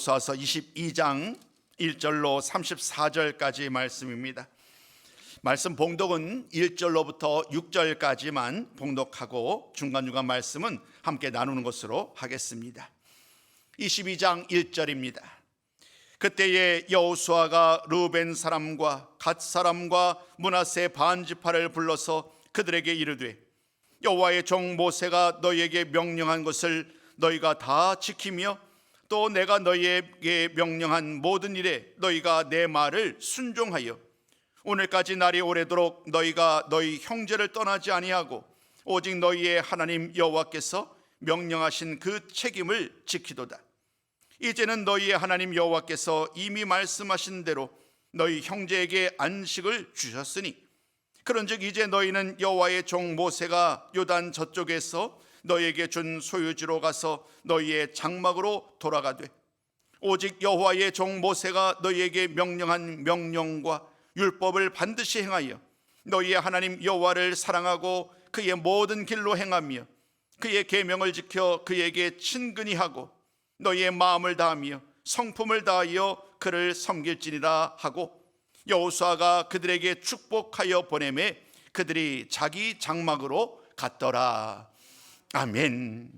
여호수아서 22장 1절로 34절까지 말씀입니다. 말씀 봉독은 1절로부터 6절까지만 봉독하고 중간중간 말씀은 함께 나누는 것으로 하겠습니다. 22장 1절입니다. 그때에 여호수아가 르우벤 사람과 갓 사람과 므낫세 반 지파를 불러서 그들에게 이르되 여호와의 종 모세가 너희에게 명령한 것을 너희가 다 지키며 또 내가 너희에게 명령한 모든 일에 너희가 내 말을 순종하여 오늘까지 날이 오래도록 너희가 너희 형제를 떠나지 아니하고 오직 너희의 하나님 여호와께서 명령하신 그 책임을 지키도다. 이제는 너희의 하나님 여호와께서 이미 말씀하신 대로 너희 형제에게 안식을 주셨으니 그런즉 이제 너희는 여호와의 종 모세가 요단 저쪽에서 너희에게 준 소유지로 가서 너희의 장막으로 돌아가되 오직 여호와의 종 모세가 너희에게 명령한 명령과 율법을 반드시 행하여 너희의 하나님 여호와를 사랑하고 그의 모든 길로 행하며 그의 계명을 지켜 그에게 친근히 하고 너희의 마음을 다하며 성품을 다하여 그를 섬길지니라 하고 여호수아가 그들에게 축복하여 보내매 그들이 자기 장막으로 갔더라. 아멘.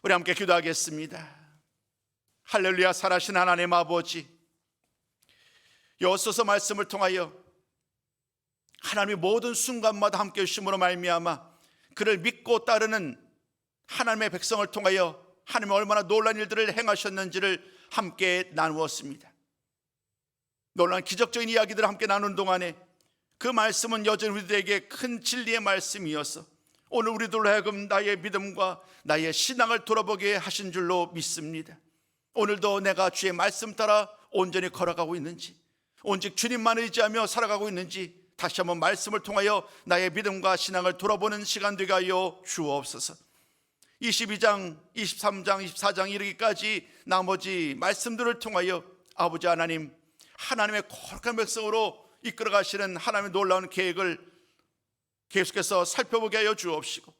우리 함께 기도하겠습니다. 할렐루야. 살아신 하나님 아버지, 여호수아서 말씀을 통하여 하나님의 모든 순간마다 함께 해주심으로 말미암아 그를 믿고 따르는 하나님의 백성을 통하여 하나님이 얼마나 놀라운 일들을 행하셨는지를 함께 나누었습니다. 놀라운 기적적인 이야기들을 함께 나누는 동안에 그 말씀은 여전히 우리들에게 큰 진리의 말씀이어서 오늘 우리들로 하여금 나의 믿음과 나의 신앙을 돌아보게 하신 줄로 믿습니다. 오늘도 내가 주의 말씀 따라 온전히 걸어가고 있는지, 오직 주님만 의지하며 살아가고 있는지 다시 한번 말씀을 통하여 나의 믿음과 신앙을 돌아보는 시간 되게 하여 주옵소서. 22장, 23장, 24장 이르기까지 나머지 말씀들을 통하여 아버지 하나님, 하나님의 거룩한 백성으로 이끌어 가시는 하나님의 놀라운 계획을 계속해서 살펴보게 하여 주옵시고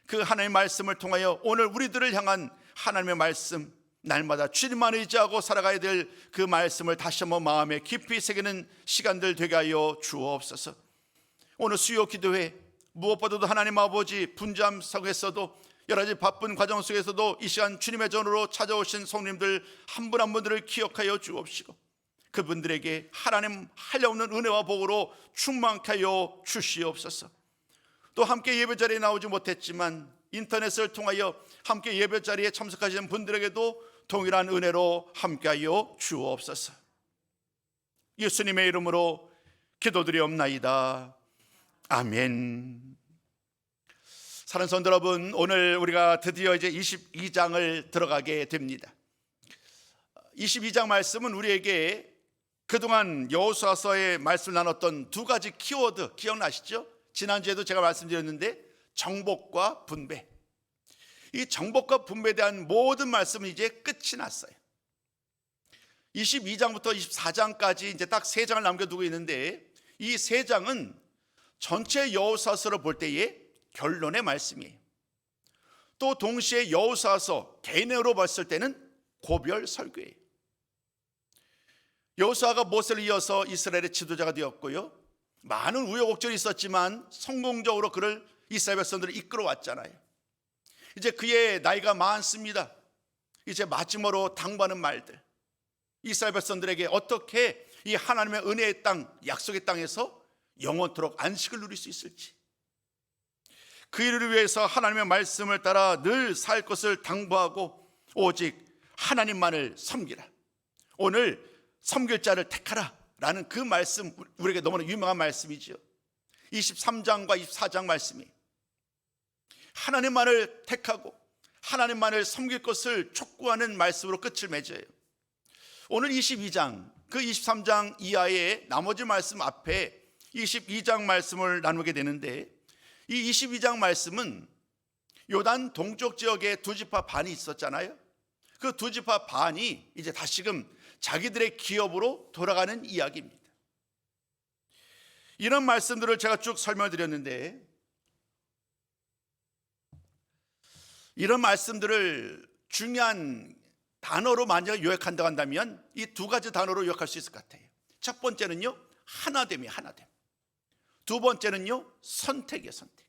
그 하나님의 말씀을 통하여 오늘 우리들을 향한 하나님의 말씀, 날마다 주님만 의지하고 살아가야 될 그 말씀을 다시 한번 마음에 깊이 새기는 시간들 되게 하여 주옵소서. 오늘 수요 기도회 무엇보다도 하나님 아버지 분주함 속에서도 여러 가지 바쁜 과정 속에서도 이 시간 주님의 전으로 찾아오신 성님들 한 분 한 분들을 기억하여 주옵시고 그분들에게 하나님 한량없는 은혜와 복으로 충만케 하여 주시옵소서. 또 함께 예배 자리에 나오지 못했지만 인터넷을 통하여 함께 예배 자리에 참석하시는 분들에게도 동일한 은혜로 함께하여 주옵소서. 예수님의 이름으로 기도드리옵나이다. 아멘. 사랑하는 성도 여러분, 오늘 우리가 드디어 이제 22장을 들어가게 됩니다. 22장 말씀은 우리에게 그동안 여호수아서의 말씀을 나눴던 두 가지 키워드 기억나시죠? 지난주에도 제가 말씀드렸는데 정복과 분배. 이 정복과 분배에 대한 모든 말씀은 이제 끝이 났어요. 22장부터 24장까지 이제 딱 3장을 남겨두고 있는데 이 3장은 전체 여호수아서를 볼 때의 결론의 말씀이에요. 또 동시에 여호수아서 개인으로 봤을 때는 고별 설교예요. 여호수아가 모세를 이어서 이스라엘의 지도자가 되었고요, 많은 우여곡절이 있었지만 성공적으로 그를 이스라엘 백성들을 이끌어 왔잖아요. 이제 그의 나이가 많습니다. 이제 마지막으로 당부하는 말들, 이스라엘 백성들에게 어떻게 이 하나님의 은혜의 땅, 약속의 땅에서 영원토록 안식을 누릴 수 있을지, 그 일을 위해서 하나님의 말씀을 따라 늘 살 것을 당부하고 오직 하나님만을 섬기라, 오늘 섬길 자를 택하라 라는 그 말씀, 우리에게 너무나 유명한 말씀이죠. 23장과 24장 말씀이 하나님만을 택하고 하나님만을 섬길 것을 촉구하는 말씀으로 끝을 맺어요. 오늘 22장, 그 23장 이하의 나머지 말씀 앞에 22장 말씀을 나누게 되는데, 이 22장 말씀은 요단 동쪽 지역에 두 지파 반이 있었잖아요. 그 두 지파 반이 이제 다시금 자기들의 기업으로 돌아가는 이야기입니다. 이런 말씀들을 제가 쭉 설명드렸는데, 이런 말씀들을 중요한 단어로 만약 요약한다고 한다면 이 두 가지 단어로 요약할 수 있을 것 같아요. 첫 번째는요, 하나됨이에요. 하나됨. 두 번째는요, 선택이에요. 선택.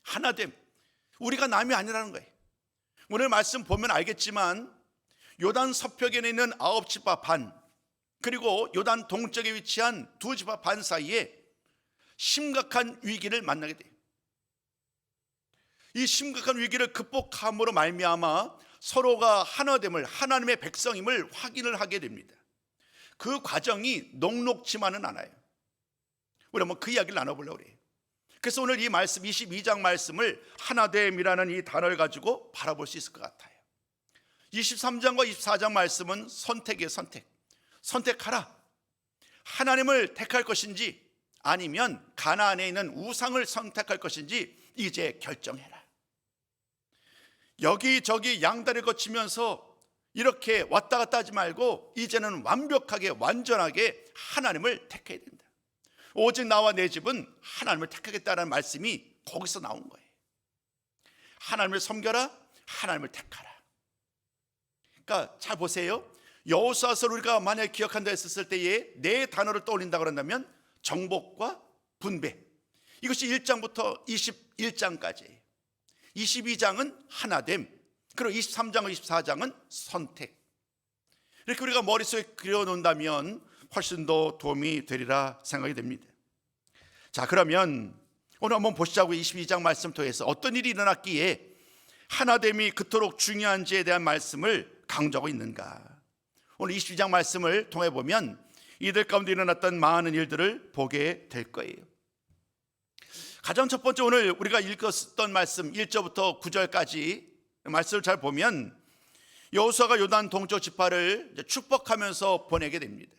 하나됨. 우리가 남이 아니라는 거예요. 오늘 말씀 보면 알겠지만 요단 서편에 있는 9지파 반, 그리고 요단 동쪽에 위치한 2지파 반 사이에 심각한 위기를 만나게 돼요. 이 심각한 위기를 극복함으로 말미암아 서로가 하나됨을, 하나님의 백성임을 확인을 하게 됩니다. 그 과정이 녹록지만은 않아요. 우리 한번 그 이야기를 나눠보려고 해요. 그래서 오늘 이 말씀 22장 말씀을 하나됨이라는 이 단어를 가지고 바라볼 수 있을 것 같아요. 23장과 24장 말씀은 선택이에요. 선택. 선택하라. 하나님을 택할 것인지 아니면 가나안에 있는 우상을 선택할 것인지 이제 결정해라. 여기저기 양다리를 거치면서 이렇게 왔다 갔다 하지 말고 이제는 완벽하게 완전하게 하나님을 택해야 된다. 오직 나와 내 집은 하나님을 택하겠다는 말씀이 거기서 나온 거예요. 하나님을 섬겨라, 하나님을 택하라. 그러니까 잘 보세요. 여호수아서를 우리가 만약에 기억한다 했을 때에 네 단어를 떠올린다 그런다면 정복과 분배, 이것이 1장부터 21장까지예요. 22장은 하나됨, 그리고 23장과 24장은 선택. 이렇게 우리가 머릿속에 그려놓는다면 훨씬 더 도움이 되리라 생각이 됩니다. 자, 그러면 오늘 한번 보시자고. 22장 말씀 통해서 어떤 일이 일어났기에 하나됨이 그토록 중요한지에 대한 말씀을 강조하고 있는가. 오늘 22장 말씀을 통해 보면 이들 가운데 일어났던 많은 일들을 보게 될 거예요. 가장 첫 번째, 오늘 우리가 읽었던 말씀 1절부터 9절까지 말씀을 잘 보면 여호수아가 요단 동쪽 지파를 축복하면서 보내게 됩니다.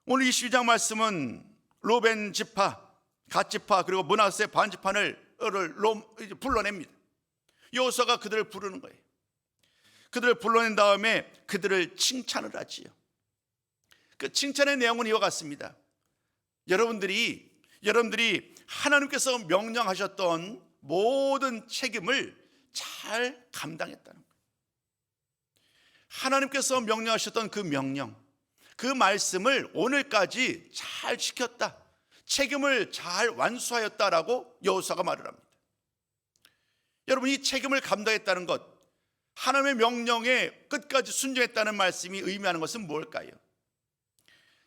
오늘 22장 말씀은 루벤 지파, 갓 지파, 그리고 므낫세 반 지파를 불러냅니다. 여호수아가 그들을 부르는 거예요. 그들을 불러낸 다음에 그들을 칭찬을 하지요. 그 칭찬의 내용은 이와 같습니다. 여러분들이 하나님께서 명령하셨던 모든 책임을 잘 감당했다는 거예요. 하나님께서 명령하셨던 그 명령, 그 말씀을 오늘까지 잘 지켰다, 책임을 잘 완수하였다라고 여호수아가 말을 합니다. 여러분, 이 책임을 감당했다는 것, 하나님의 명령에 끝까지 순종했다는 말씀이 의미하는 것은 뭘까요?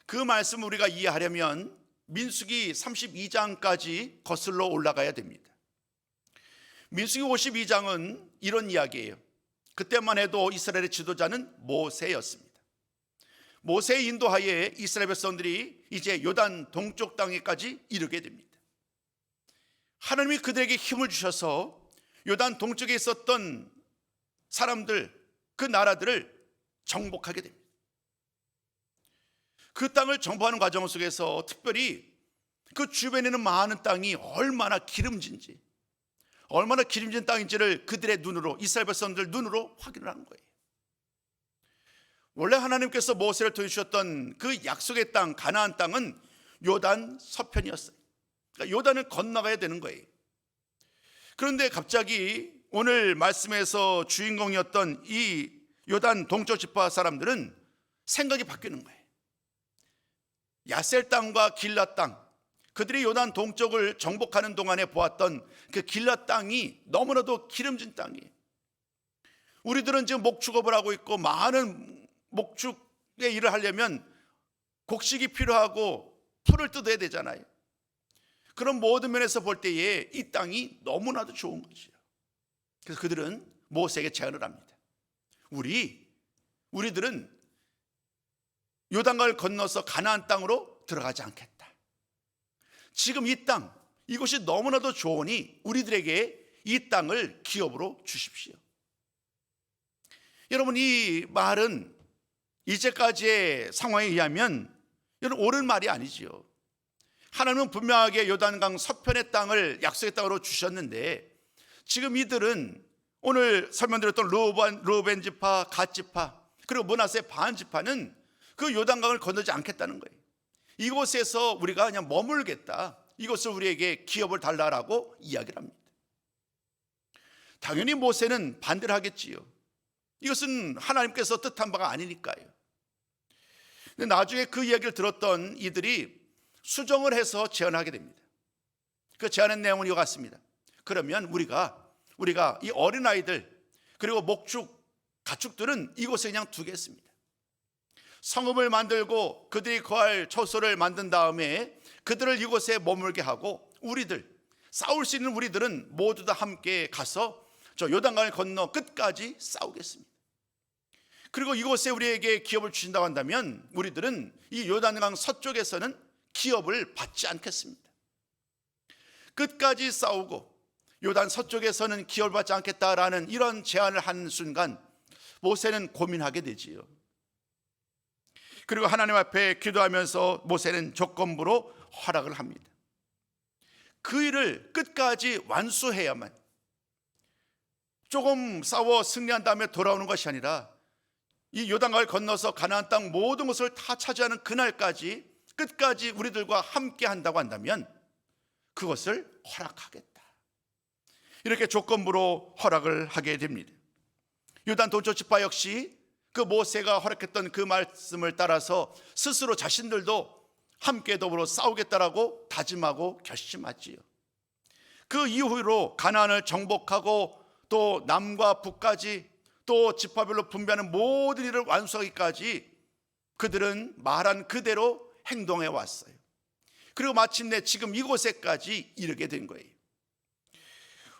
그 말씀을 우리가 이해하려면 민수기 32장까지 거슬러 올라가야 됩니다. 민수기 52장은 이런 이야기예요. 그때만 해도 이스라엘의 지도자는 모세였습니다. 모세의 인도하에 이스라엘 백성들이 이제 요단 동쪽 땅에까지 이르게 됩니다. 하나님이 그들에게 힘을 주셔서 요단 동쪽에 있었던 사람들, 그 나라들을 정복하게 됩니다. 그 땅을 정복하는 과정 속에서 특별히 그 주변에 있는 많은 땅이 얼마나 기름진 땅인지를 그들의 눈으로, 이스라엘 백성들 눈으로 확인을 한 거예요. 원래 하나님께서 모세를 통해 주셨던 그 약속의 땅, 가나안 땅은 요단 서편이었어요. 그러니까 요단을 건너가야 되는 거예요. 그런데 갑자기 오늘 말씀에서 주인공이었던 이 요단 동쪽 지파 사람들은 생각이 바뀌는 거예요. 야셀 땅과 길라 땅, 그들이 요단 동쪽을 정복하는 동안에 보았던 그 길라 땅이 너무나도 기름진 땅이에요. 우리들은 지금 목축업을 하고 있고 많은 목축의 일을 하려면 곡식이 필요하고 풀을 뜯어야 되잖아요. 그런 모든 면에서 볼 때에 이 땅이 너무나도 좋은 거죠. 그래서 그들은 모세에게 제안을 합니다. 우리들은 요단강을 건너서 가나안 땅으로 들어가지 않겠다. 지금 이 땅, 이곳이 너무나도 좋으니 우리들에게 이 땅을 기업으로 주십시오. 여러분, 이 말은 이제까지의 상황에 의하면 여러분 옳은 말이 아니지요. 하나님은 분명하게 요단강 서편의 땅을 약속의 땅으로 주셨는데 지금 이들은 오늘 설명드렸던 루벤 지파, 갓 지파, 그리고 므낫세 반 지파는 그 요단강을 건너지 않겠다는 거예요. 이곳에서 우리가 그냥 머물겠다, 이것을 우리에게 기업을 달라라고 이야기를 합니다. 당연히 모세는 반대를 하겠지요. 이것은 하나님께서 뜻한 바가 아니니까요. 근데 나중에 그 이야기를 들었던 이들이 수정을 해서 제안하게 됩니다. 그 제안의 내용은 이와 같습니다. 그러면 우리가 이 어린아이들 그리고 목축, 가축들은 이곳에 그냥 두겠습니다. 성읍을 만들고 그들이 거할 처소를 만든 다음에 그들을 이곳에 머물게 하고 우리들, 싸울 수 있는 우리들은 모두 다 함께 가서 저 요단강을 건너 끝까지 싸우겠습니다. 그리고 이곳에 우리에게 기업을 주신다고 한다면 우리들은 이 요단강 서쪽에서는 기업을 받지 않겠습니다. 끝까지 싸우고 요단 서쪽에서는 기업을 받지 않겠다라는 이런 제안을 한 순간 모세는 고민하게 되지요. 그리고 하나님 앞에 기도하면서 모세는 조건부로 허락을 합니다. 그 일을 끝까지 완수해야만, 조금 싸워 승리한 다음에 돌아오는 것이 아니라 이 요단강을 건너서 가나안 땅 모든 것을 다 차지하는 그날까지 끝까지 우리들과 함께 한다고 한다면 그것을 허락하겠다, 이렇게 조건부로 허락을 하게 됩니다. 요단 동쪽 지파 역시 그 모세가 허락했던 그 말씀을 따라서 스스로 자신들도 함께 더불어 싸우겠다라고 다짐하고 결심하지요. 그 이후로 가나안을 정복하고 또 남과 북까지 또 지파별로 분배하는 모든 일을 완수하기까지 그들은 말한 그대로 행동해 왔어요. 그리고 마침내 지금 이곳에까지 이르게 된 거예요.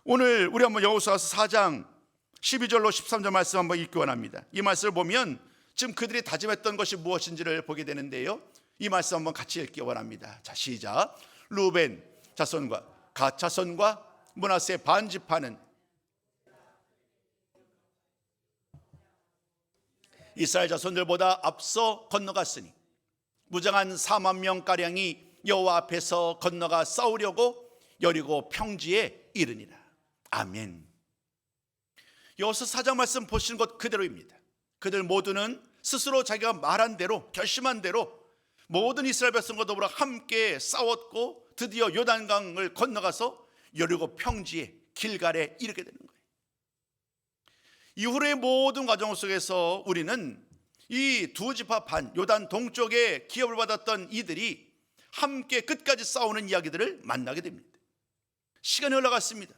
오늘 우리 한번 여호수아서 4장 12절로 13절 말씀 한번 읽기 원합니다. 이 말씀을 보면 지금 그들이 다짐했던 것이 무엇인지를 보게 되는데요, 이 말씀 한번 같이 읽기 원합니다. 자, 시작. 루벤 자손과 갓 자손과 므낫세 반 지파는 이스라엘 자손들보다 앞서 건너갔으니 무장한 4만 명가량이 여호와 앞에서 건너가 싸우려고 여리고 평지에 이르니라. 아멘. 여호수아 4장 말씀 보시는 것 그대로입니다. 그들 모두는 스스로 자기가 말한 대로, 결심한 대로 모든 이스라엘 백성과 더불어 함께 싸웠고 드디어 요단강을 건너가서 여리고 평지에 길갈에 이르게 되는 거예요. 이후의 모든 과정 속에서 우리는 이 두 지파 반, 요단 동쪽에 기업을 받았던 이들이 함께 끝까지 싸우는 이야기들을 만나게 됩니다. 시간이 흘러갔습니다.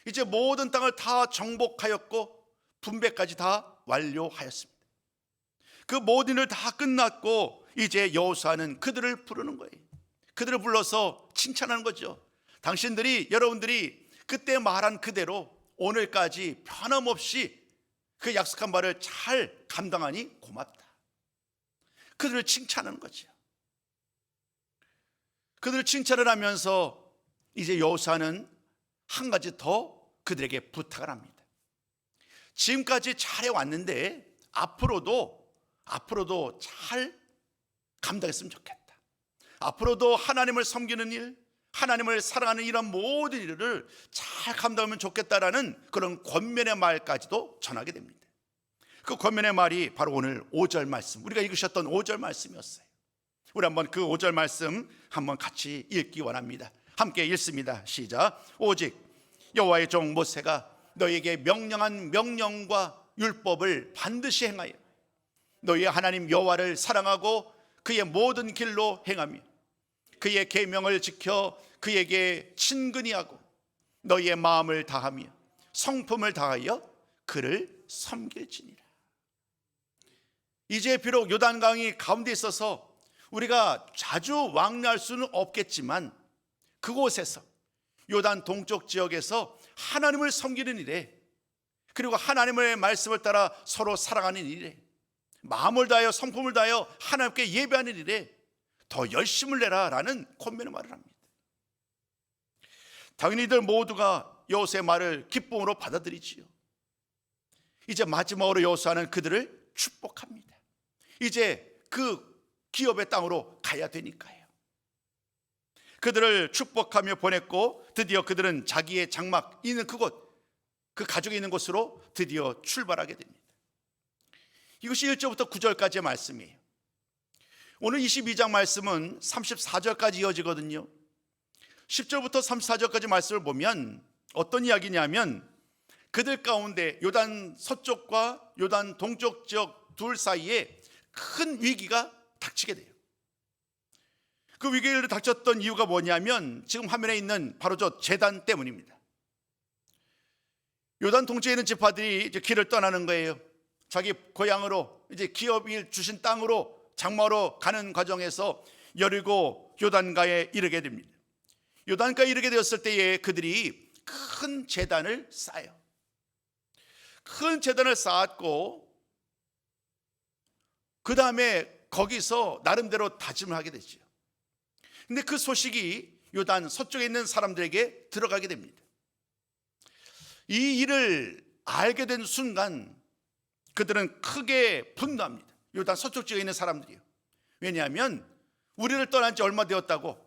이제 모든 땅을 다 정복하였고 분배까지 다 완료하였습니다. 그 모든 일 다 끝났고 이제 여호수아는 그들을 부르는 거예요. 그들을 불러서 칭찬하는 거죠. 여러분들이 그때 말한 그대로 오늘까지 변함없이 그 약속한 바를 잘 감당하니 고맙다. 그들을 칭찬하는 거죠. 그들을 칭찬을 하면서 이제 여호수아는 한 가지 더 그들에게 부탁을 합니다. 지금까지 잘해왔는데 앞으로도 잘 감당했으면 좋겠다. 앞으로도 하나님을 섬기는 일, 하나님을 사랑하는 이런 모든 일을 잘 감당하면 좋겠다라는 그런 권면의 말까지도 전하게 됩니다. 그 권면의 말이 바로 오늘 5절 말씀, 우리가 읽으셨던 5절 말씀이었어요. 우리 한번 그 5절 말씀 한번 같이 읽기 원합니다. 함께 읽습니다. 시작. 오직 여호와의 종 모세가 너희에게 명령한 명령과 율법을 반드시 행하여 너희의 하나님 여호와를 사랑하고 그의 모든 길로 행하며 그의 계명을 지켜 그에게 친근히 하고 너희의 마음을 다하며 성품을 다하여 그를 섬길지니라. 이제 비록 요단강이 가운데 있어서 우리가 자주 왕래할 수는 없겠지만 그곳에서 요단 동쪽 지역에서 하나님을 섬기는 일에, 그리고 하나님의 말씀을 따라 서로 사랑하는 일에, 마음을 다하여 성품을 다하여 하나님께 예배하는 일에 더 열심을 내라라는 권면의 말을 합니다. 당연히 이들 모두가 여호수아의 말을 기쁨으로 받아들이지요. 이제 마지막으로 여호수아는 그들을 축복합니다. 이제 그 기업의 땅으로 가야 되니까요. 그들을 축복하며 보냈고 드디어 그들은 자기의 장막 있는 그곳, 그 가족이 있는 곳으로 드디어 출발하게 됩니다. 이것이 1절부터 9절까지의 말씀이에요. 오늘 22장 말씀은 34절까지 이어지거든요. 10절부터 34절까지 말씀을 보면 어떤 이야기냐면 그들 가운데 요단 서쪽과 요단 동쪽 지역 둘 사이에 큰 위기가 닥치게 돼요. 그 위기를 닥쳤던 이유가 뭐냐면 지금 화면에 있는 바로 저 제단 때문입니다. 요단 동쪽에 있는 지파들이 이제 길을 떠나는 거예요. 자기 고향으로, 이제 기업이 주신 땅으로 장마로 가는 과정에서 여리고 요단가에 이르게 됩니다. 요단가에 이르게 되었을 때에 그들이 큰 제단을 쌓아요. 큰 제단을 쌓았고 그 다음에 거기서 나름대로 다짐을 하게 되죠. 근데 그 소식이 요단 서쪽에 있는 사람들에게 들어가게 됩니다. 이 일을 알게 된 순간 그들은 크게 분노합니다. 요단 서쪽 지역에 있는 사람들이요. 왜냐하면 우리를 떠난 지 얼마 되었다고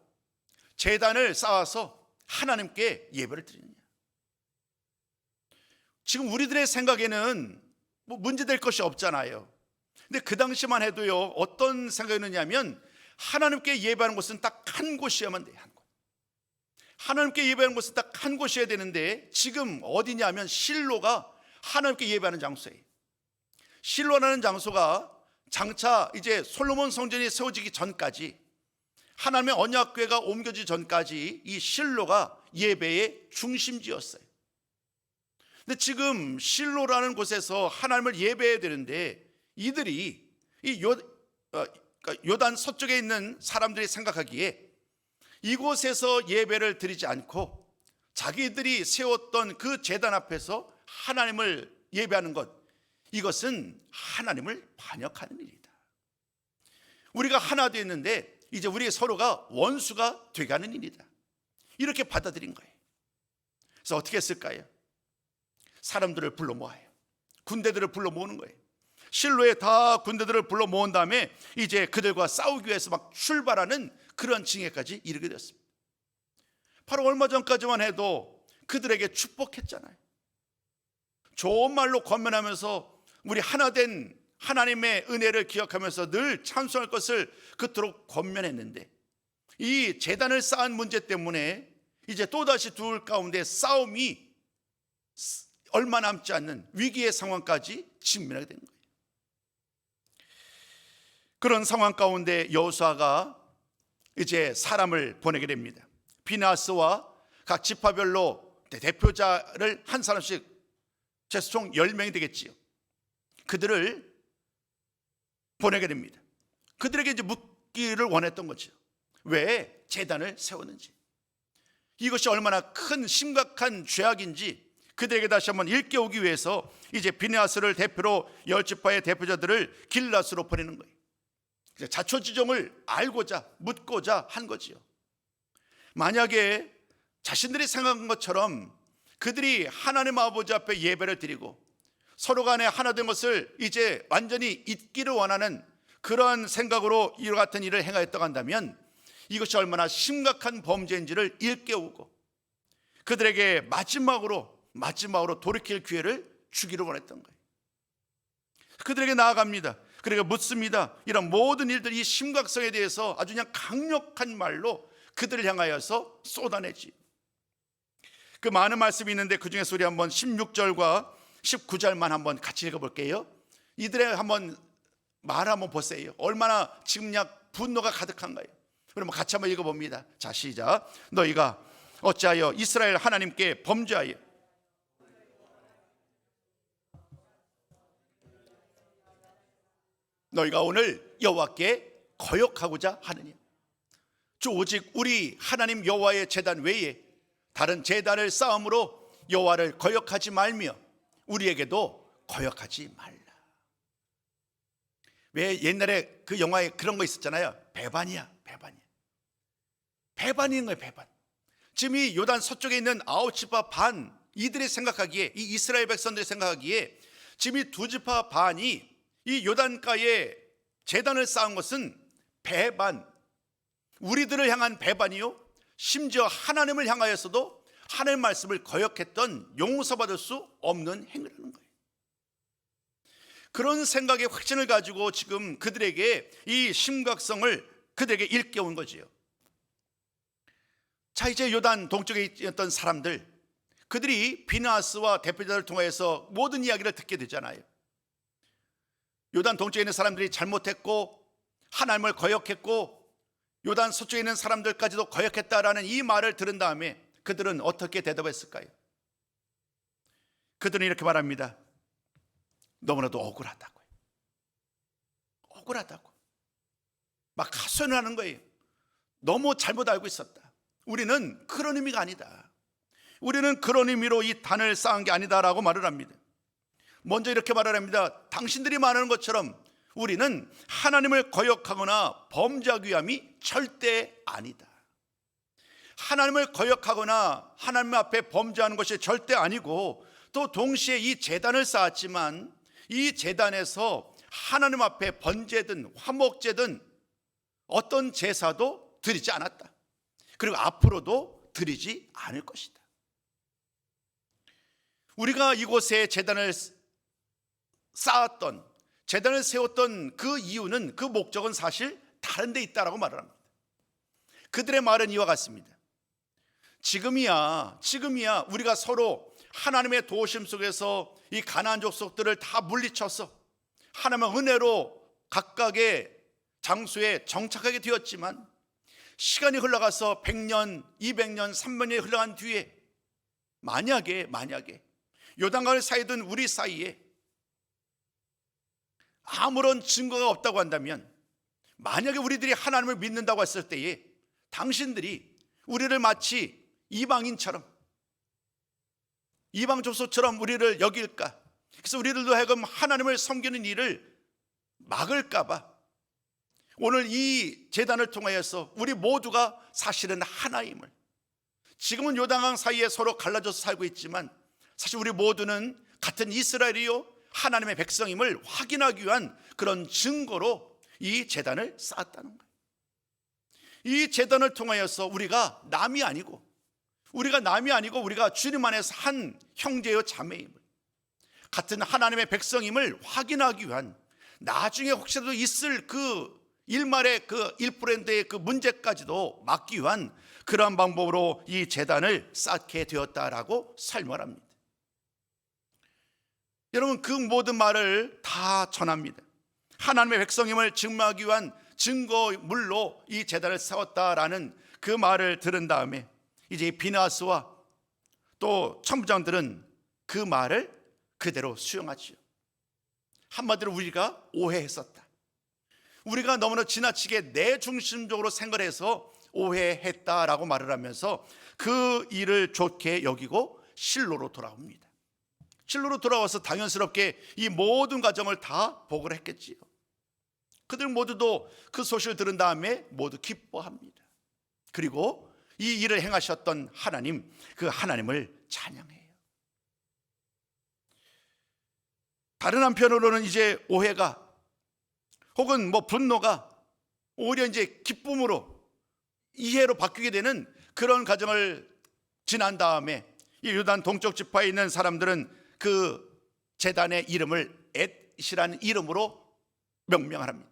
제단을 쌓아서 하나님께 예배를 드리느냐. 지금 우리들의 생각에는 뭐 문제될 것이 없잖아요. 근데 그 당시만 해도요, 어떤 생각이었냐면 하나님께 예배하는 곳은 딱 한 곳이어야만 돼요. 한 곳. 하나님께 예배하는 곳은 딱 한 곳이어야 되는데 지금 어디냐면 실로가 하나님께 예배하는 장소예요. 실로라는 장소가 장차 이제 솔로몬 성전이 세워지기 전까지, 하나님의 언약궤가 옮겨지기 전까지 이 실로가 예배의 중심지였어요. 근데 지금 실로라는 곳에서 하나님을 예배해야 되는데 이들이 이 요단 서쪽에 있는 사람들이 생각하기에 이곳에서 예배를 드리지 않고 자기들이 세웠던 그 제단 앞에서 하나님을 예배하는 것, 이것은 하나님을 반역하는 일이다. 우리가 하나 되었는데 이제 우리 서로가 원수가 돼가는 일이다. 이렇게 받아들인 거예요. 그래서 어떻게 했을까요? 사람들을 불러 모아요. 군대들을 불러 모으는 거예요. 실로에 다 군대들을 불러 모은 다음에 이제 그들과 싸우기 위해서 막 출발하는 그런 징계까지 이르게 되었습니다. 바로 얼마 전까지만 해도 그들에게 축복했잖아요. 좋은 말로 권면하면서 우리 하나 된 하나님의 은혜를 기억하면서 늘 찬송할 것을 그토록 권면했는데 이 제단을 쌓은 문제 때문에 이제 또다시 둘 가운데 싸움이 얼마 남지 않는 위기의 상황까지 직면하게 된 거예요. 그런 상황 가운데 여호수아가 이제 사람을 보내게 됩니다. 비나스와 각 지파별로 대표자를 한 사람씩, 최소 총 10명이 되겠지요. 그들을 보내게 됩니다. 그들에게 이제 묻기를 원했던 거죠. 왜 제단을 세웠는지, 이것이 얼마나 큰 심각한 죄악인지 그들에게 다시 한번 일깨우기 위해서 이제 비느하스를 대표로 10지파의 대표자들을 길라스로 보내는 거예요. 자초지종을 알고자 묻고자 한 거지요. 만약에 자신들이 생각한 것처럼 그들이 하나님 아버지 앞에 예배를 드리고 서로 간에 하나 된 것을 이제 완전히 잊기를 원하는 그러한 생각으로 이와 같은 일을 행하였다고 한다면 이것이 얼마나 심각한 범죄인지를 일깨우고 그들에게 마지막으로 돌이킬 기회를 주기를 원했던 거예요. 그들에게 나아갑니다. 그러니까 묻습니다. 이런 모든 일들, 이 심각성에 대해서 아주 그냥 강력한 말로 그들을 향하여서 쏟아내지. 그 많은 말씀이 있는데 그 중에서 우리 한번 16절과 19절만 한번 같이 읽어볼게요. 이들의 한번 말 한번 보세요. 얼마나 지금 분노가 가득한가요? 그러면 같이 한번 읽어봅니다. 자, 시작. 너희가 어찌하여 이스라엘 하나님께 범죄하여 너희가 오늘 여호와께 거역하고자 하느냐? 오직 우리 하나님 여호와의 제단 외에 다른 제단을 쌓음으로 여호와를 거역하지 말며 우리에게도 거역하지 말라. 왜 옛날에 그 영화에 그런 거 있었잖아요. 배반이야. 배반인 거예요. 배반. 지금 이 요단 서쪽에 있는 9지파 반, 이들이 생각하기에, 이 이스라엘 백성들이 생각하기에 지금 이 2지파 반이 이 요단가에 제단을 쌓은 것은 배반, 우리들을 향한 배반이요, 심지어 하나님을 향하여서도 하나님의 말씀을 거역했던 용서받을 수 없는 행위라는 거예요. 그런 생각의 확신을 가지고 지금 그들에게 이 심각성을 그들에게 일깨운 거지요. 자, 이제 요단 동쪽에 있던 사람들, 그들이 비나스와 대표자들을 통해서 모든 이야기를 듣게 되잖아요. 요단 동쪽에 있는 사람들이 잘못했고 하나님을 거역했고 요단 서쪽에 있는 사람들까지도 거역했다라는 이 말을 들은 다음에 그들은 어떻게 대답했을까요? 그들은 이렇게 말합니다. 너무나도 억울하다고요. 억울하다고. 막 하소연을 하는 거예요. 너무 잘못 알고 있었다. 우리는 그런 의미가 아니다. 우리는 그런 의미로 이 단을 쌓은 게 아니다라고 말을 합니다. 먼저 이렇게 말을 합니다. 당신들이 말하는 것처럼 우리는 하나님을 거역하거나 범죄하기 위함이 절대 아니다. 하나님을 거역하거나 하나님 앞에 범죄하는 것이 절대 아니고, 또 동시에 이 제단을 쌓았지만 이 제단에서 하나님 앞에 번제든 화목제든 어떤 제사도 드리지 않았다. 그리고 앞으로도 드리지 않을 것이다. 우리가 이곳에 제단을 쌓았던, 제단을 세웠던 그 이유는, 그 목적은 사실 다른 데 있다라고 말을 합니다. 그들의 말은 이와 같습니다. 지금이야 우리가 서로 하나님의 도우심 속에서 이 가나안 족속들을 다 물리쳐서 하나님의 은혜로 각각의 장소에 정착하게 되었지만, 시간이 흘러가서 100년, 200년, 300년이 흘러간 뒤에 만약에 요단강을 사이든 우리 사이에 아무런 증거가 없다고 한다면, 만약에 우리들이 하나님을 믿는다고 했을 때에 당신들이 우리를 마치 이방인처럼, 이방 족속처럼 우리를 여길까? 그래서 우리들도 하여금 하나님을 섬기는 일을 막을까 봐 오늘 이 제단을 통하여서 우리 모두가 사실은 하나임을, 지금은 요단강 사이에 서로 갈라져서 살고 있지만 사실 우리 모두는 같은 이스라엘이요 하나님의 백성임을 확인하기 위한 그런 증거로 이 제단을 쌓았다는 거예요. 이 제단을 통하여서 우리가 남이 아니고 우리가 주님 안에서 한 형제요 자매임을, 같은 하나님의 백성임을 확인하기 위한, 나중에 혹시라도 있을 그 일말의 그 1%의 그 문제까지도 막기 위한 그러한 방법으로 이 제단을 쌓게 되었다라고 설명을 합니다. 여러분, 그 모든 말을 다 전합니다. 하나님의 백성임을 증명하기 위한 증거물로 이 제단을 세웠다라는 그 말을 들은 다음에 이제 비나스와 또 천부장들은 그 말을 그대로 수용하지요. 한마디로 우리가 오해했었다. 우리가 너무나 지나치게 내 중심적으로 생각해서 오해했다라고 말을 하면서 그 일을 좋게 여기고 실로로 돌아옵니다. 실로로 돌아와서 당연스럽게 이 모든 과정을 다 보고를 했겠지요. 그들 모두도 그 소식을 들은 다음에 모두 기뻐합니다. 그리고 이 일을 행하셨던 하나님, 그 하나님을 찬양해요. 다른 한편으로는 이제 오해가 혹은 분노가 오히려 이제 기쁨으로, 이해로 바뀌게 되는 그런 과정을 지난 다음에 이 요단 동쪽 지파에 있는 사람들은 그 제단의 이름을 엣이라는 이름으로 명명을 합니다.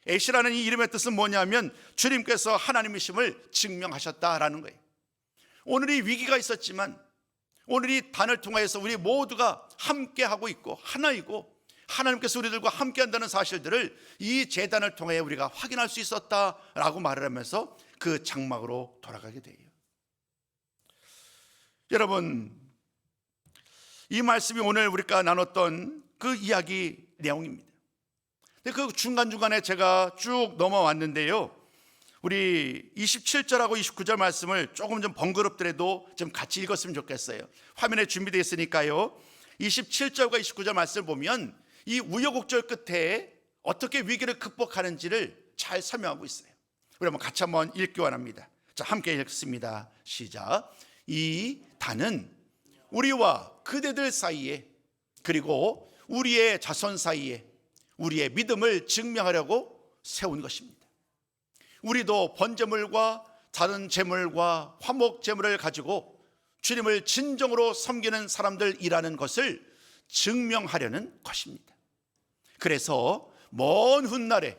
엣이라는 이 이름의 뜻은 뭐냐면 주님께서 하나님이심을 증명하셨다라는 거예요. 오늘 이 위기가 있었지만 오늘 이 단을 통해서 우리 모두가 함께하고 있고 하나이고 하나님께서 우리들과 함께한다는 사실들을 이 제단을 통해 우리가 확인할 수 있었다라고 말을 하면서 그 장막으로 돌아가게 돼요. 여러분, 이 말씀이 오늘 우리가 나눴던 그 이야기 내용입니다. 근데 그 중간중간에 제가 쭉 넘어왔는데요, 우리 27절하고 29절 말씀을 조금 좀 번거롭더라도 좀 같이 읽었으면 좋겠어요. 화면에 준비되어 있으니까요. 27절과 29절 말씀을 보면 이 우여곡절 끝에 어떻게 위기를 극복하는지를 잘 설명하고 있어요. 우리 한번 같이 한번 읽기 원합니다. 자, 함께 읽습니다. 시작. 이 단은 우리와 그대들 사이에, 그리고 우리의 자손 사이에 우리의 믿음을 증명하려고 세운 것입니다. 우리도 번제물과 다른 제물과 화목 제물을 가지고 주님을 진정으로 섬기는 사람들이라는 것을 증명하려는 것입니다. 그래서 먼 훗날에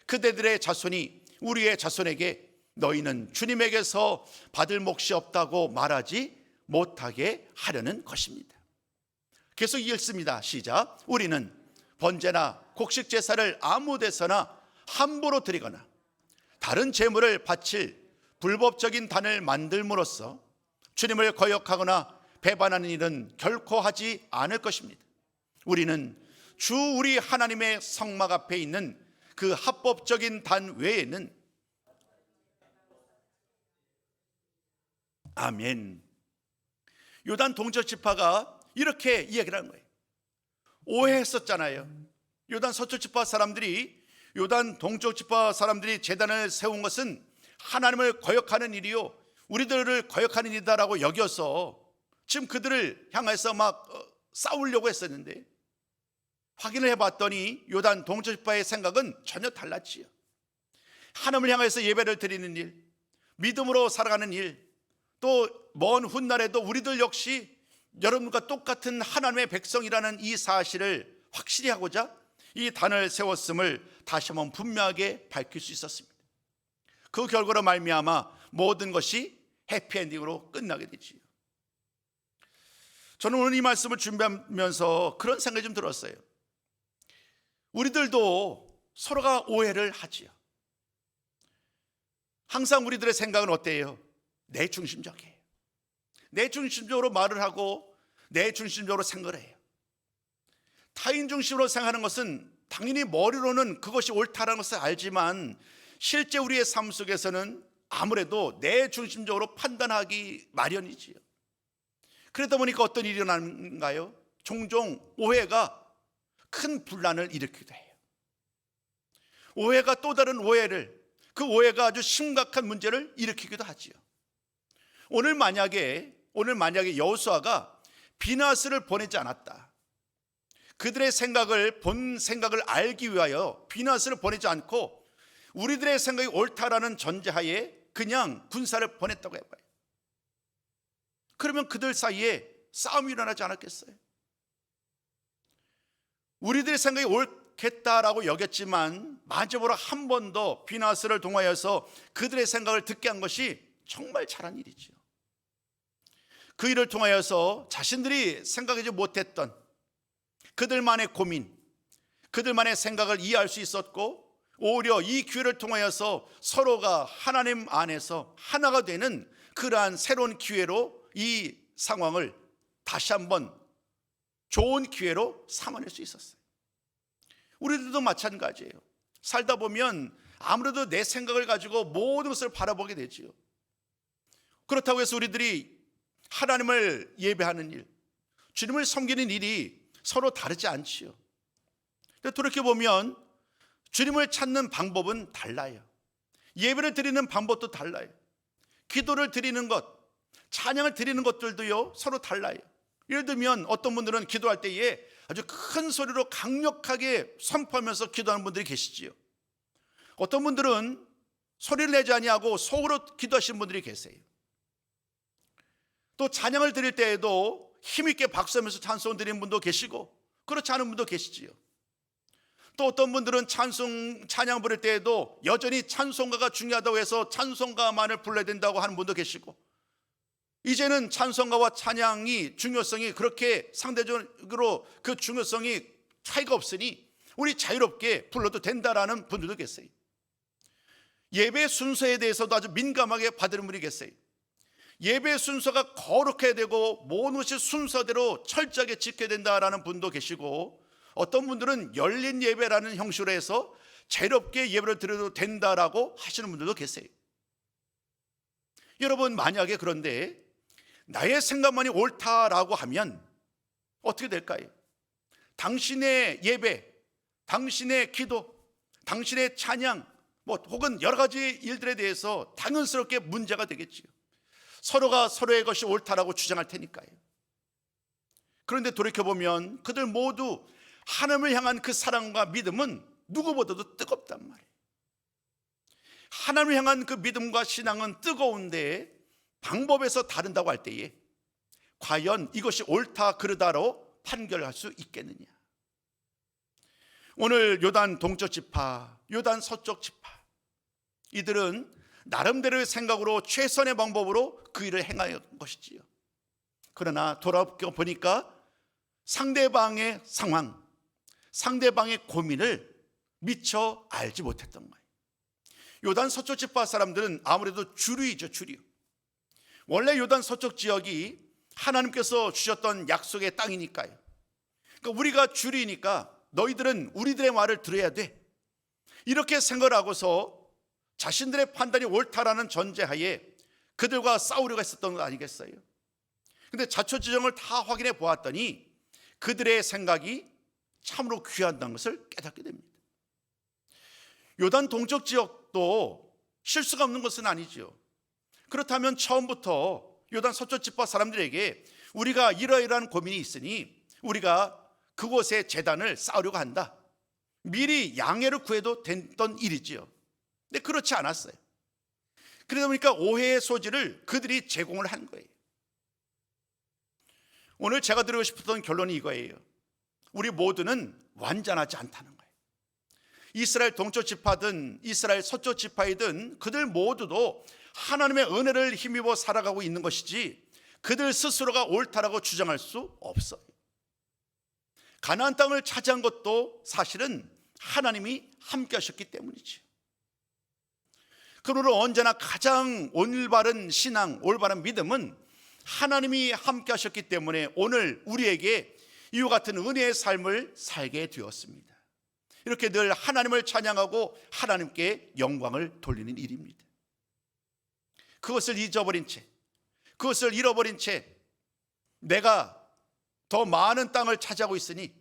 그대들의 자손이 우리의 자손에게 너희는 주님에게서 받을 몫이 없다고 말하지 못하게 하려는 것입니다. 계속 읽습니다. 시작. 우리는 번제나 곡식 제사를 아무 데서나 함부로 드리거나 다른 제물을 바칠 불법적인 단을 만들므로써 주님을 거역하거나 배반하는 일은 결코 하지 않을 것입니다. 우리는 주 우리 하나님의 성막 앞에 있는 그 합법적인 단 외에는 아멘. 요단 동쪽 지파가 이렇게 이야기를 하는 거예요. 오해했었잖아요. 요단 서쪽 지파 사람들이, 요단 동쪽 지파 사람들이 제단을 세운 것은 하나님을 거역하는 일이요, 우리들을 거역하는 일이다라고 여겨서 지금 그들을 향해서 막 싸우려고 했었는데, 확인을 해봤더니 요단 동쪽 지파의 생각은 전혀 달랐지요. 하나님을 향해서 예배를 드리는 일, 믿음으로 살아가는 일, 또 먼 훗날에도 우리들 역시 여러분과 똑같은 하나님의 백성이라는 이 사실을 확실히 하고자 이 단을 세웠음을 다시 한번 분명하게 밝힐 수 있었습니다. 그 결과로 말미암아 모든 것이 해피엔딩으로 끝나게 되지요. 저는 오늘 이 말씀을 준비하면서 그런 생각이 좀 들었어요. 우리들도 서로가 오해를 하지요. 항상 우리들의 생각은 어때요? 내 중심적이에요. 내 중심적으로 말을 하고 내 중심적으로 생각을 해요. 타인 중심으로 생각하는 것은 당연히 머리로는 그것이 옳다라는 것을 알지만 실제 우리의 삶 속에서는 아무래도 내 중심적으로 판단하기 마련이지요. 그러다 보니까 어떤 일이 일어나는가요? 종종 오해가 큰 분란을 일으키기도 해요. 오해가 또 다른 오해를, 그 오해가 아주 심각한 문제를 일으키기도 하지요. 오늘 만약에 여호수아가 비나스를 보내지 않았다, 그들의 본 생각을 알기 위하여 비나스를 보내지 않고 우리들의 생각이 옳다라는 전제하에 그냥 군사를 보냈다고 해봐요. 그러면 그들 사이에 싸움이 일어나지 않았겠어요? 우리들의 생각이 옳겠다라고 여겼지만 마지막으로 한 번 더 비나스를 동하여서 그들의 생각을 듣게 한 것이 정말 잘한 일이죠. 그 일을 통하여서 자신들이 생각하지 못했던 그들만의 고민, 그들만의 생각을 이해할 수 있었고, 오히려 이 기회를 통하여서 서로가 하나님 안에서 하나가 되는 그러한 새로운 기회로 이 상황을 다시 한번 좋은 기회로 삼아낼 수 있었어요. 우리들도 마찬가지예요. 살다 보면 아무래도 내 생각을 가지고 모든 것을 바라보게 되지요. 그렇다고 해서 우리들이 하나님을 예배하는 일, 주님을 섬기는 일이 서로 다르지 않지요. 돌이켜보면 주님을 찾는 방법은 달라요. 예배를 드리는 방법도 달라요. 기도를 드리는 것, 찬양을 드리는 것들도요 서로 달라요. 예를 들면 어떤 분들은 기도할 때에 아주 큰 소리로 강력하게 선포하면서 기도하는 분들이 계시지요. 어떤 분들은 소리를 내지 아니하고 속으로 기도하시는 분들이 계세요. 또 찬양을 드릴 때에도 힘있게 박수하면서 찬송 드리는 분도 계시고 그렇지 않은 분도 계시지요. 또 어떤 분들은 찬양 부를 때에도 여전히 찬송가가 중요하다고 해서 찬송가만을 불러야 된다고 하는 분도 계시고, 이제는 찬송가와 찬양이 중요성이 그렇게 상대적으로 그 중요성이 차이가 없으니 우리 자유롭게 불러도 된다라는 분들도 계세요. 예배 순서에 대해서도 아주 민감하게 받는 분이 계세요. 예배 순서가 거룩해야 되고 모든 것이 순서대로 철저하게 지켜야 된다라는 분도 계시고, 어떤 분들은 열린 예배라는 형식으로 해서 자유롭게 예배를 드려도 된다라고 하시는 분들도 계세요. 여러분, 만약에 그런데 나의 생각만이 옳다라고 하면 어떻게 될까요? 당신의 예배, 당신의 기도, 당신의 찬양, 혹은 여러 가지 일들에 대해서 당연스럽게 문제가 되겠지요. 서로가 서로의 것이 옳다라고 주장할 테니까요. 그런데 돌이켜보면 그들 모두 하나님을 향한 그 사랑과 믿음은 누구보다도 뜨겁단 말이에요. 하나님을 향한 그 믿음과 신앙은 뜨거운데 방법에서 다른다고 할 때에 과연 이것이 옳다 그르다로 판결할 수 있겠느냐. 오늘 요단 동쪽 지파, 요단 서쪽 지파, 이들은 나름대로의 생각으로 최선의 방법으로 그 일을 행한 것이지요. 그러나 돌아보니까 상대방의 상황, 상대방의 고민을 미처 알지 못했던 거예요. 요단 서쪽 지파 사람들은 아무래도 주류이죠, 주류. 원래 요단 서쪽 지역이 하나님께서 주셨던 약속의 땅이니까요. 그러니까 우리가 주류이니까 너희들은 우리들의 말을 들어야 돼, 이렇게 생각을 하고서 자신들의 판단이 옳다라는 전제하에 그들과 싸우려고 했었던 것 아니겠어요? 근데 자초지종을 다 확인해 보았더니 그들의 생각이 참으로 귀하다는 것을 깨닫게 됩니다. 요단 동쪽 지역도 실수가 없는 것은 아니죠. 그렇다면 처음부터 요단 서쪽 지파 사람들에게 우리가 이러이러한 고민이 있으니 우리가 그곳에 제단을 쌓으려고 한다, 미리 양해를 구해도 됐던 일이지요. 근데 그렇지 않았어요. 그러다 보니까 오해의 소지를 그들이 제공을 한 거예요. 오늘 제가 드리고 싶었던 결론이 이거예요. 우리 모두는 완전하지 않다는 거예요. 이스라엘 동쪽 지파든 이스라엘 서쪽 지파이든 그들 모두도 하나님의 은혜를 힘입어 살아가고 있는 것이지 그들 스스로가 옳다라고 주장할 수 없어요. 가나안 땅을 차지한 것도 사실은 하나님이 함께 하셨기 때문이죠. 그러므로 언제나 가장 올바른 신앙, 올바른 믿음은 하나님이 함께 하셨기 때문에 오늘 우리에게 이와 같은 은혜의 삶을 살게 되었습니다. 이렇게 늘 하나님을 찬양하고 하나님께 영광을 돌리는 일입니다. 그것을 잊어버린 채, 그것을 잃어버린 채 내가 더 많은 땅을 차지하고 있으니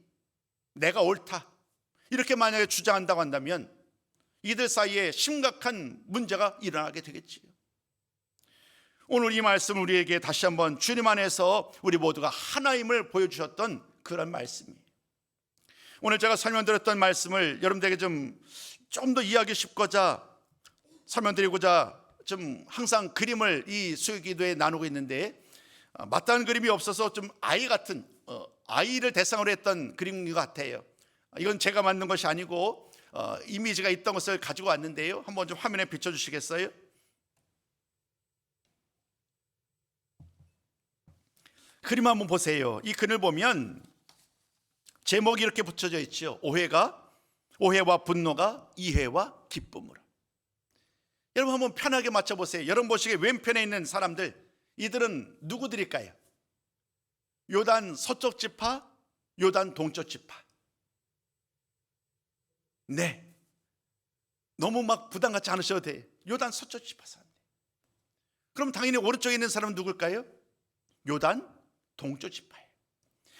내가 옳다, 이렇게 만약에 주장한다고 한다면 이들 사이에 심각한 문제가 일어나게 되겠지요. 오늘 이 말씀은 우리에게 다시 한번 주님 안에서 우리 모두가 하나임을 보여주셨던 그런 말씀이에요. 오늘 제가 설명드렸던 말씀을 여러분들에게 좀 더 이해하기 쉽고자 설명드리고자 좀 항상 그림을 이 수요기도에 나누고 있는데 마땅한 그림이 없어서 좀 아이 같은 아이를 대상으로 했던 그림 같아요. 이건 제가 만든 것이 아니고 이미지가 있던 것을 가지고 왔는데요. 한번 좀 화면에 비춰주시겠어요? 그림 한번 보세요. 이 그림을 보면 제목이 이렇게 붙여져 있죠. 오해와 분노가 이해와 기쁨으로. 여러분 한번 편하게 맞춰보세요. 여러분 보시기에 왼편에 있는 사람들, 이들은 누구들일까요? 요단 서쪽 지파, 요단 동쪽 지파. 네, 너무 막 부담 갖지 않으셔도 돼요. 요단 서쪽 지파 사람. 그럼 당연히 오른쪽에 있는 사람은 누굴까요? 요단 동쪽 지파예요.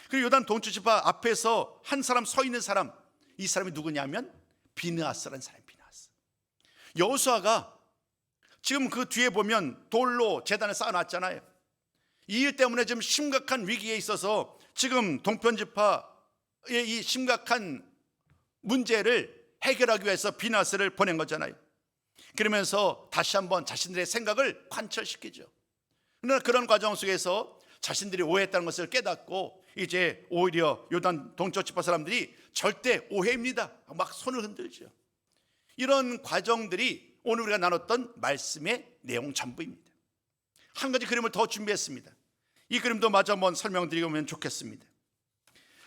그리고 요단 동쪽 지파 앞에서 한 사람 서 있는 사람, 이 사람이 누구냐면 비느하스라는 사람이 비느하스. 여호수아가 지금 그 뒤에 보면 돌로 제단을 쌓아놨잖아요. 이 일 때문에 지금 심각한 위기에 있어서 지금 동편 지파의 이 심각한 문제를 해결하기 위해서 비느하스를 보낸 거잖아요. 그러면서 다시 한번 자신들의 생각을 관철시키죠. 그러나 그런 과정 속에서 자신들이 오해했다는 것을 깨닫고 이제 오히려 요단 동쪽 지파 사람들이 절대 오해입니다, 막 손을 흔들죠. 이런 과정들이 오늘 우리가 나눴던 말씀의 내용 전부입니다. 한 가지 그림을 더 준비했습니다. 이 그림도 마저 한번 설명드리면 좋겠습니다.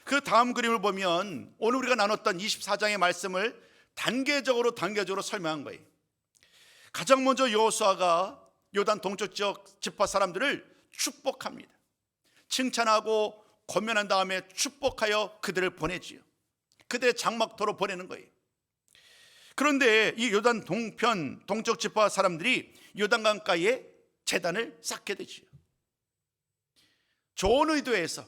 그 다음 그림을 보면 오늘 우리가 나눴던 24장의 말씀을 단계적으로 설명한 거예요. 가장 먼저 여호수아가 요단 동쪽 지역 지파 사람들을 축복합니다. 칭찬하고 권면한 다음에 축복하여 그들을 보내지요. 그들의 장막토로 보내는 거예요. 그런데 이 요단 동편 동쪽 지파 사람들이 요단강가에 제단을 쌓게 되지요. 좋은 의도에서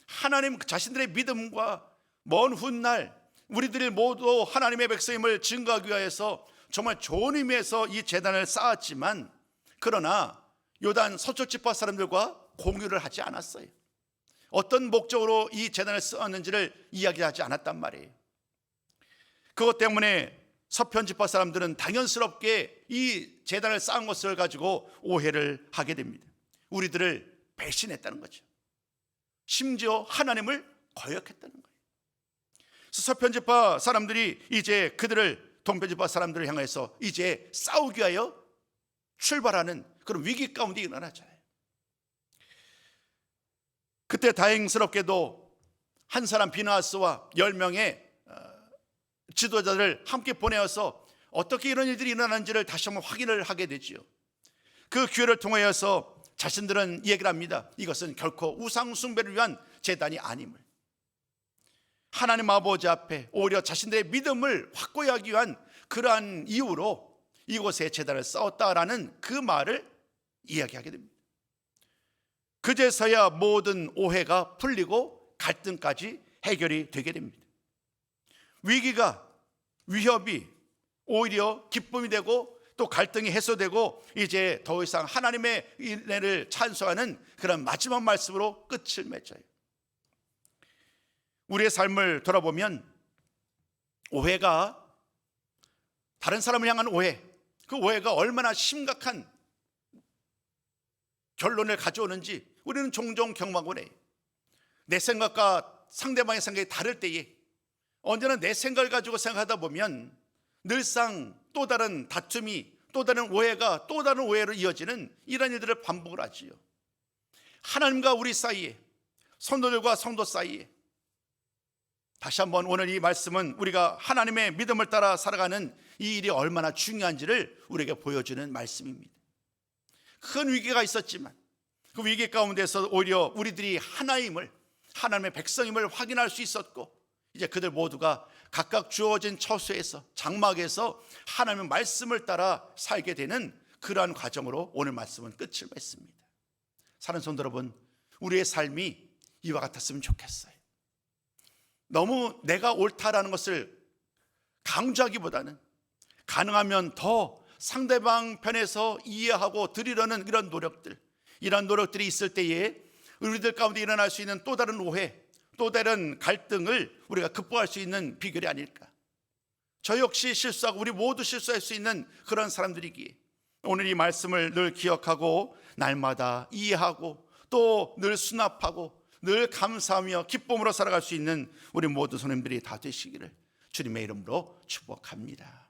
하나님 자신들의 믿음과 먼 훗날 우리들이 모두 하나님의 백성임을 증거하기 위해서 정말 좋은 의미에서 이 제단을 쌓았지만, 그러나 요단 서쪽 지파 사람들과 공유를 하지 않았어요. 어떤 목적으로 이 제단을 쌓았는지를 이야기하지 않았단 말이에요. 그것 때문에 서편 지파 사람들은 당연스럽게 이 제단을 쌓은 것을 가지고 오해를 하게 됩니다. 우리들을 배신했다는 거죠. 심지어 하나님을 거역했다는 거예요. 그래서 서편 지파 사람들이 이제 그들을 동편 지파 사람들을 향해서 이제 싸우기 위하여 출발하는 그런 위기 가운데 일어나잖아요. 그때 다행스럽게도 한 사람 비나스와 10명의 지도자를 함께 보내어서 어떻게 이런 일들이 일어나는지를 다시 한번 확인을 하게 되지요. 그 기회를 통하여서 자신들은 얘기를 합니다. 이것은 결코 우상 숭배를 위한 제단이 아님을, 하나님 아버지 앞에 오히려 자신들의 믿음을 확고히 하기 위한 그러한 이유로 이곳에 제단을 쌓았다라는 그 말을 이야기하게 됩니다. 그제서야 모든 오해가 풀리고 갈등까지 해결이 되게 됩니다. 위기가, 위협이 오히려 기쁨이 되고 또 갈등이 해소되고 이제 더 이상 하나님의 은혜를 찬송하는 그런 마지막 말씀으로 끝을 맺어요. 우리의 삶을 돌아보면 오해가, 다른 사람을 향한 오해, 그 오해가 얼마나 심각한 결론을 가져오는지 우리는 종종 경험하곤 해요. 내 생각과 상대방의 생각이 다를 때에 언제나 내 생각을 가지고 생각하다 보면 늘상 또 다른 다툼이, 또 다른 오해가 또 다른 오해로 이어지는 이런 일들을 반복을 하지요. 하나님과 우리 사이에, 성도들과 성도 사이에, 다시 한번 오늘 이 말씀은 우리가 하나님의 믿음을 따라 살아가는 이 일이 얼마나 중요한지를 우리에게 보여주는 말씀입니다. 큰 위기가 있었지만 그 위기 가운데서 오히려 우리들이 하나임을, 하나님의 백성임을 확인할 수 있었고, 이제 그들 모두가 각각 주어진 처소에서, 장막에서 하나님의 말씀을 따라 살게 되는 그러한 과정으로 오늘 말씀은 끝을 맺습니다. 사랑하는 성도 여러분, 우리의 삶이 이와 같았으면 좋겠어요. 너무 내가 옳다라는 것을 강조하기보다는 가능하면 더 상대방 편에서 이해하고 드리려는 이런 노력들, 이런 노력들이 있을 때에 우리들 가운데 일어날 수 있는 또 다른 오해, 또 다른 갈등을 우리가 극복할 수 있는 비결이 아닐까. 저 역시 실수하고 우리 모두 실수할 수 있는 그런 사람들이기에 오늘 이 말씀을 늘 기억하고 날마다 이해하고 또 늘 수납하고 늘 감사하며 기쁨으로 살아갈 수 있는 우리 모두 손님들이 다 되시기를 주님의 이름으로 축복합니다.